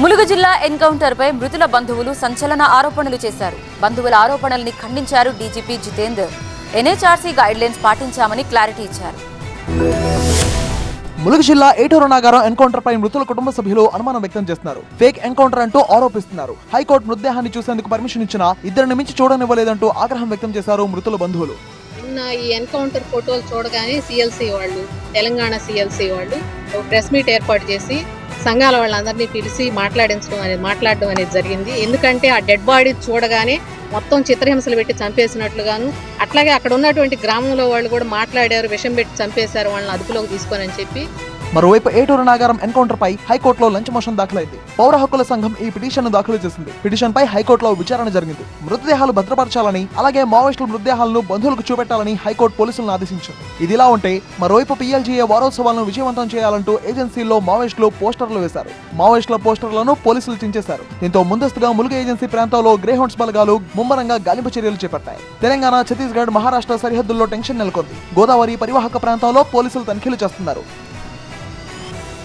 ములుగు జిల్లా ఎన్కౌంటర్ పై మృతుల బంధువులు సంచలన ఆరోపణలు చేశారు. బంధువుల ఆరోపణల్ని ఖండించారు డీజీపీ జితేందర్. ఎన్హెచ్ఆర్సీ గైడ్లైన్స్ పాటించామని క్లారిటీ ఇచ్చారు. ములుగు జిల్లా ఏటూరు నాగారం ఎన్కౌంటర్ పై మృతుల కుటుంబ సభ్యులు అనుమానం వ్యక్తం చేస్తున్నారు. ఫేక్ ఎన్కౌంటర్ అంటూ ఆరోపిస్తున్నారు. హైకోర్టు మృతదేహాన్ని చూసేందుకు పర్మిషన్ ఇచ్చినా ఇద్దరిని మించి చూడనివ్వలేదంటూ ఆగ్రహం వ్యక్తం చేశారు మృతుల బంధువులు. ఈ ఎన్కౌంటర్ ఫోటోలు చూడగానే సిఎల్సి వాళ్ళు, తెలంగాణ సిఎల్సి వాళ్ళు ప్రెస్ మీట్ ఏర్పాటు చేసి సంఘాల వాళ్ళందరినీ పిలిచి మాట్లాడడం అనేది జరిగింది. ఎందుకంటే ఆ డెడ్ బాడీ చూడగానే మొత్తం చిత్రహింసలు పెట్టి చంపేసినట్లుగాను, అట్లాగే అక్కడ ఉన్నటువంటి గ్రామంలో వాళ్ళు కూడా మాట్లాడారు, విషం పెట్టి చంపేశారు వాళ్ళని అదుపులోకి తీసుకోనని చెప్పి. మరోవైపు ఏటూరు నాగారం ఎన్కౌంటర్ పై హైకోర్టులో లంచ్ మోషన్ దాఖలైంది. పౌర హక్కుల సంఘం ఈ పిటిషన్ దాఖలు చేసింది. పిటిషన్ పై హైకోర్టులో విచారణ జరిగింది. మృతదేహాలు భద్రపరచాలని, అలాగే మావోయిస్టుల మృతదేహాలను బంధువులకు చూపెట్టాలని హైకోర్టు పోలీసులను ఆదేశించింది. ఇదిలా ఉంటే మరోవైపు PLGA వారోత్సవాలను విజయవంతం చేయాలంటూ ఏజెన్సీలో మావోయిస్టులు పోస్టర్లు వేశారు. మావోయిస్టుల పోస్టర్లను పోలీసులు చించేశారు. దీంతో ముందస్తుగా ములుగు ఏజెన్సీ ప్రాంతంలో గ్రేహౌండ్స్ బలగాలు ముమ్మరంగా గాలింపు చర్యలు చేపట్టాయి. తెలంగాణ, ఛత్తీస్గఢ్, మహారాష్ట్ర సరిహద్దుల్లో టెన్షన్ నెలకొంది. గోదావరి పరివాహక ప్రాంతాల్లో పోలీసులు తనిఖీలు చేస్తున్నారు.